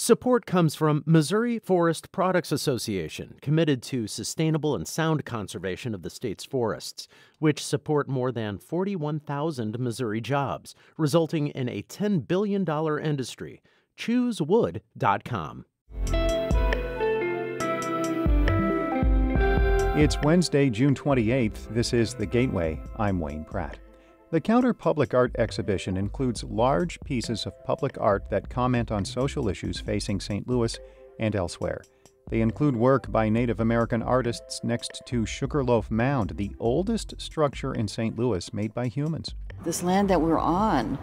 Support comes from Missouri Forest Products Association, committed to sustainable and sound conservation of the state's forests, which support more than 41,000 Missouri jobs, resulting in a $10 billion industry. ChooseWood.com. It's Wednesday, June 28th. This is The Gateway. I'm Wayne Pratt. The Counter Public Art exhibition includes large pieces of public art that comment on social issues facing St. Louis and elsewhere. They include work by Native American artists next to Sugarloaf Mound, the oldest structure in St. Louis made by humans. This land that we're on,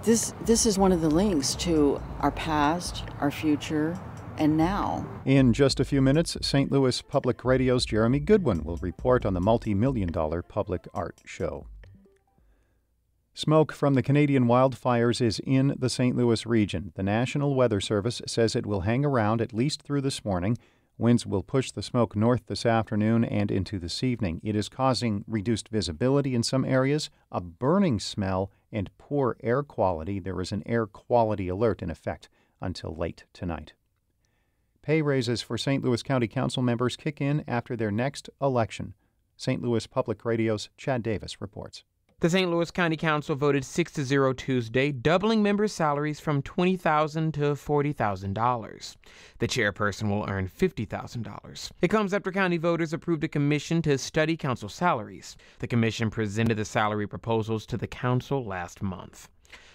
this is one of the links to our past, our future, and now. In just a few minutes, St. Louis Public Radio's Jeremy Goodwin will report on the multi-million-dollar public art show. Smoke from the Canadian wildfires is in the St. Louis region. The National Weather Service says it will hang around at least through this morning. Winds will push the smoke north this afternoon and into this evening. It is causing reduced visibility in some areas, a burning smell, and poor air quality. There is an air quality alert in effect until late tonight. Pay raises for St. Louis County Council members kick in after their next election. St. Louis Public Radio's Chad Davis reports. The St. Louis County Council voted 6-0 Tuesday, doubling members' salaries from $20,000 to $40,000. The chairperson will earn $50,000. It comes after county voters approved a commission to study council salaries. The commission presented the salary proposals to the council last month.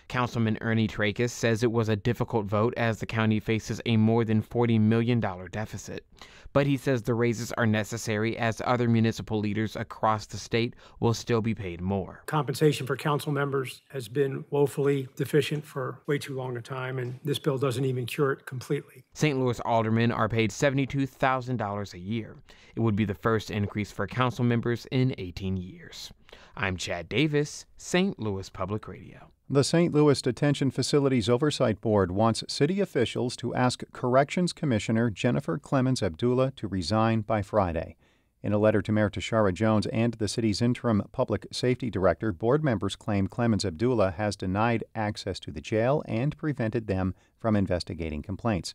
Councilman Ernie Tracus says it was a difficult vote as the county faces a more than $40 million deficit. But he says the raises are necessary as other municipal leaders across the state will still be paid more. Compensation for council members has been woefully deficient for way too long a time, and this bill doesn't even cure it completely. St. Louis aldermen are paid $72,000 a year. It would be the first increase for council members in 18 years. I'm Chad Davis, St. Louis Public Radio. The St. Louis Detention Facilities Oversight Board wants city officials to ask Corrections Commissioner Jennifer Clemens Abdullah to resign by Friday. In a letter to Mayor Tashara Jones and the city's interim public safety director, board members claim Clemens Abdullah has denied access to the jail and prevented them from investigating complaints.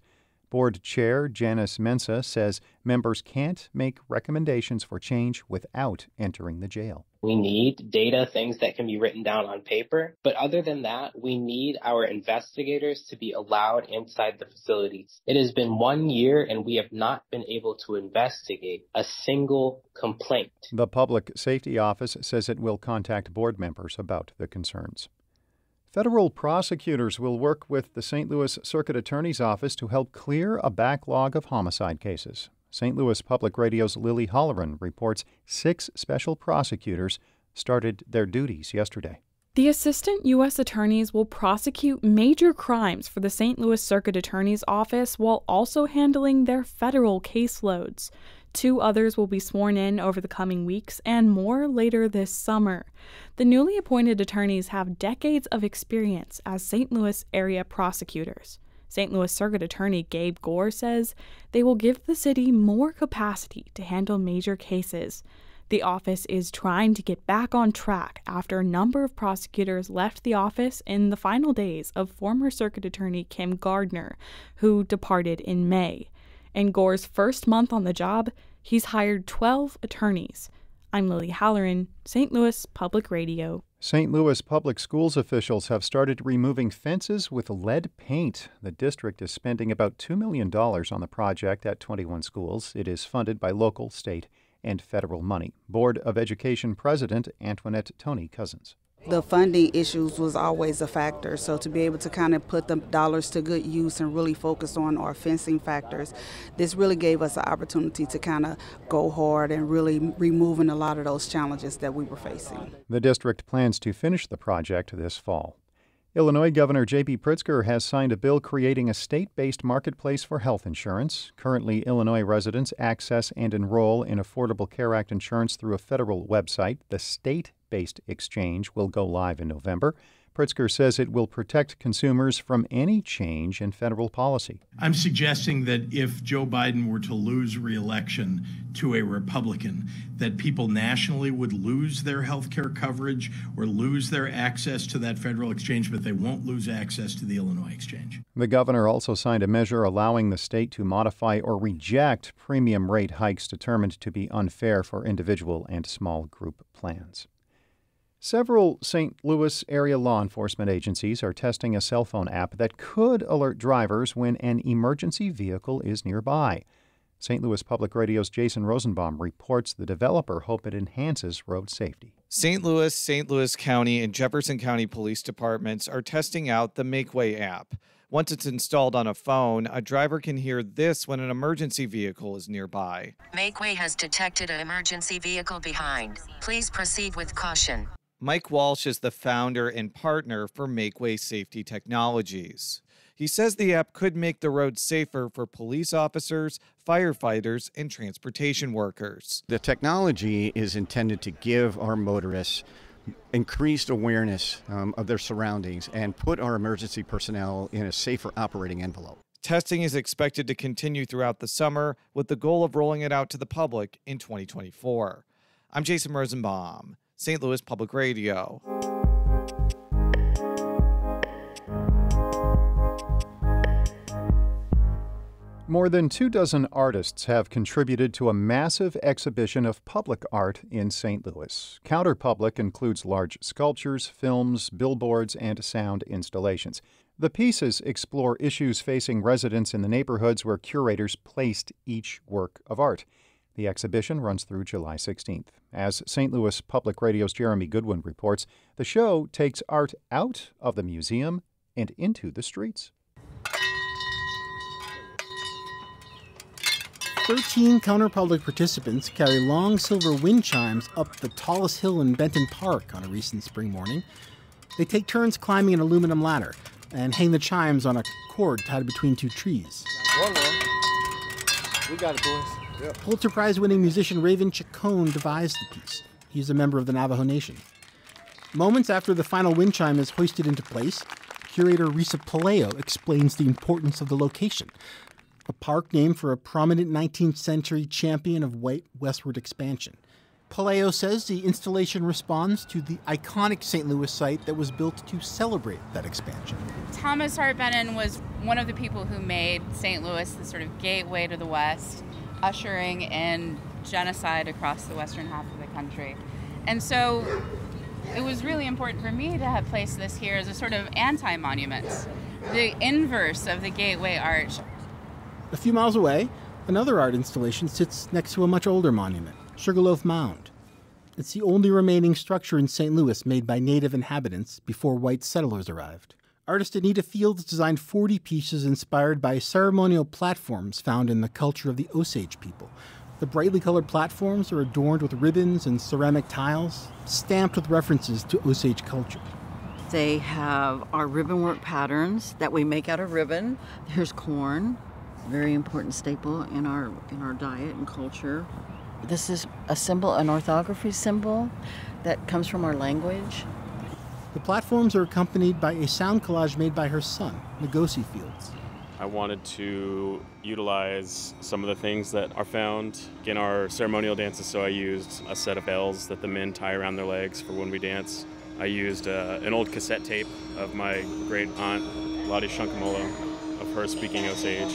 Board Chair Janice Mensah says members can't make recommendations for change without entering the jail. We need data, things that can be written down on paper. But other than that, we need our investigators to be allowed inside the facilities. It has been 1 year and we have not been able to investigate a single complaint. The Public Safety Office says it will contact board members about the concerns. Federal prosecutors will work with the St. Louis Circuit Attorney's Office to help clear a backlog of homicide cases. St. Louis Public Radio's Lily Holleran reports 6 special prosecutors started their duties yesterday. The assistant U.S. attorneys will prosecute major crimes for the St. Louis Circuit Attorney's Office while also handling their federal caseloads. 2 others will be sworn in over the coming weeks and more later this summer. The newly appointed attorneys have decades of experience as St. Louis area prosecutors. St. Louis Circuit Attorney Gabe Gore says they will give the city more capacity to handle major cases. The office is trying to get back on track after a number of prosecutors left the office in the final days of former Circuit Attorney Kim Gardner, who departed in May. In Gore's first month on the job, he's hired 12 attorneys. I'm Lily Halloran, St. Louis Public Radio. St. Louis Public Schools officials have started removing fences with lead paint. The district is spending about $2 million on the project at 21 schools. It is funded by local, state, and federal money. Board of Education President Antoinette Tony Cousins. The funding issues was always a factor, so to be able to kind of put the dollars to good use and really focus on our fencing factors, this really gave us an opportunity to kind of go hard and really removing a lot of those challenges that we were facing. The district plans to finish the project this fall. Illinois Governor J.B. Pritzker has signed a bill creating a state-based marketplace for health insurance. Currently, Illinois residents access and enroll in Affordable Care Act insurance through a federal website. The state-based exchange will go live in November. Pritzker says it will protect consumers from any change in federal policy. I'm suggesting that if Joe Biden were to lose re-election to a Republican, that people nationally would lose their health care coverage or lose their access to that federal exchange, but they won't lose access to the Illinois exchange. The governor also signed a measure allowing the state to modify or reject premium rate hikes determined to be unfair for individual and small group plans. Several St. Louis area law enforcement agencies are testing a cell phone app that could alert drivers when an emergency vehicle is nearby. St. Louis Public Radio's Jason Rosenbaum reports the developer hope it enhances road safety. St. Louis County, and Jefferson County Police Departments are testing out the Makeway app. Once it's installed on a phone, a driver can hear this when an emergency vehicle is nearby. Makeway has detected an emergency vehicle behind. Please proceed with caution. Mike Walsh is the founder and partner for Makeway Safety Technologies. He says the app could make the roads safer for police officers, firefighters, and transportation workers. The technology is intended to give our motorists increased awareness of their surroundings and put our emergency personnel in a safer operating envelope. Testing is expected to continue throughout the summer with the goal of rolling it out to the public in 2024. I'm Jason Rosenbaum, St. Louis Public Radio. More than 24 artists have contributed to a massive exhibition of public art in St. Louis. Counterpublic includes large sculptures, films, billboards, and sound installations. The pieces explore issues facing residents in the neighborhoods where curators placed each work of art. The exhibition runs through July 16th. As St. Louis Public Radio's Jeremy Goodwin reports, the show takes art out of the museum and into the streets. 13 counterpublic participants carry long silver wind chimes up the tallest hill in Benton Park on a recent spring morning. They take turns climbing an aluminum ladder and hang the chimes on a cord tied between two trees. We got it, boys. Yep. Pulitzer Prize-winning musician Raven Chacon devised the piece. He's a member of the Navajo Nation. Moments after the final wind chime is hoisted into place, curator Risa Palayo explains the importance of the location. A park named for a prominent 19th century champion of white westward expansion. Palayo says the installation responds to the iconic St. Louis site that was built to celebrate that expansion. Thomas Hart Benton was one of the people who made St. Louis the sort of gateway to the West, ushering in genocide across the western half of the country. And so it was really important for me to have placed this here as a sort of anti-monument, the inverse of the gateway arch. A few miles away, another art installation sits next to a much older monument, Sugarloaf Mound. It's the only remaining structure in St. Louis made by native inhabitants before white settlers arrived. Artist Anita Fields designed 40 pieces inspired by ceremonial platforms found in the culture of the Osage people. The brightly colored platforms are adorned with ribbons and ceramic tiles, stamped with references to Osage culture. They have our ribbon work patterns that we make out of ribbon. Here's corn. Very important staple in our diet and culture. This is a symbol, an orthography symbol that comes from our language. The platforms are accompanied by a sound collage made by her son, Ngozi Fields. I wanted to utilize some of the things that are found in our ceremonial dances, so I used a set of bells that the men tie around their legs for when we dance. I used an old cassette tape of my great aunt, Lottie Shunkamolo, of her speaking Osage.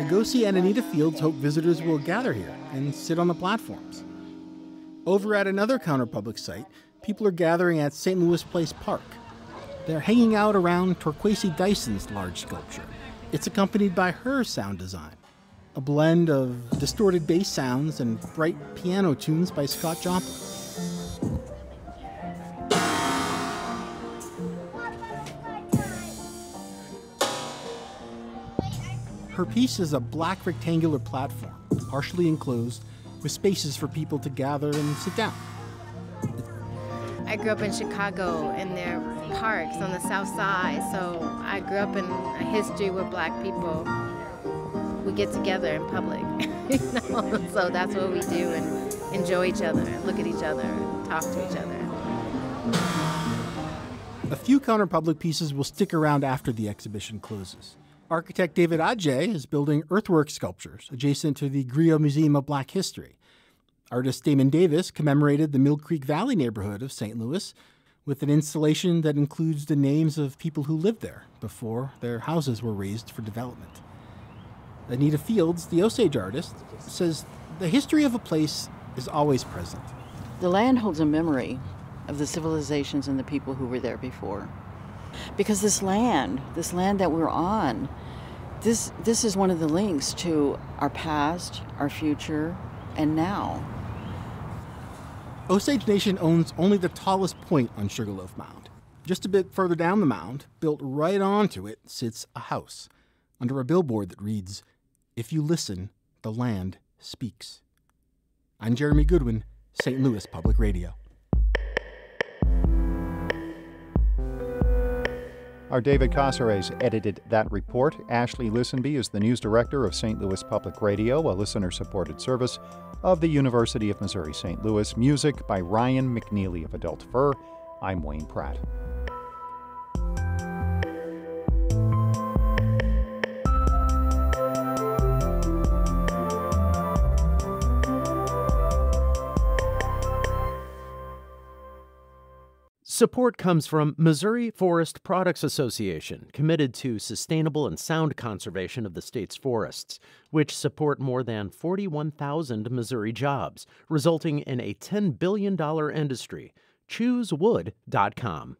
Ngozi and Anita Fields hope visitors will gather here and sit on the platforms. Over at another counterpublic site, people are gathering at St. Louis Place Park. They're hanging out around Torquacy Dyson's large sculpture. It's accompanied by her sound design, a blend of distorted bass sounds and bright piano tunes by Scott Joplin. Her piece is a black rectangular platform, partially enclosed, with spaces for people to gather and sit down. I grew up in Chicago, and there are parks on the south side, so I grew up in a history where black people, we get together in public, so that's what we do, and enjoy each other, look at each other, talk to each other. A few counterpublic pieces will stick around after the exhibition closes. Architect David Adjei is building earthwork sculptures adjacent to the Griot Museum of Black History. Artist Damon Davis commemorated the Mill Creek Valley neighborhood of St. Louis with an installation that includes the names of people who lived there before their houses were razed for development. Anita Fields, the Osage artist, says the history of a place is always present. The land holds a memory of the civilizations and the people who were there before. Because this land that we're on, this is one of the links to our past, our future, and now. Osage Nation owns only the tallest point on Sugarloaf Mound. Just a bit further down the mound, built right onto it, sits a house under a billboard that reads, "If you listen, the land speaks." I'm Jeremy Goodwin, St. Louis Public Radio. Our David Casares edited that report. Ashley Lisenby is the news director of St. Louis Public Radio, a listener-supported service of the University of Missouri St. Louis. Music by Ryan McNeely of Adult Fur. I'm Wayne Pratt. Support comes from Missouri Forest Products Association, committed to sustainable and sound conservation of the state's forests, which support more than 41,000 Missouri jobs, resulting in a $10 billion industry. ChooseWood.com.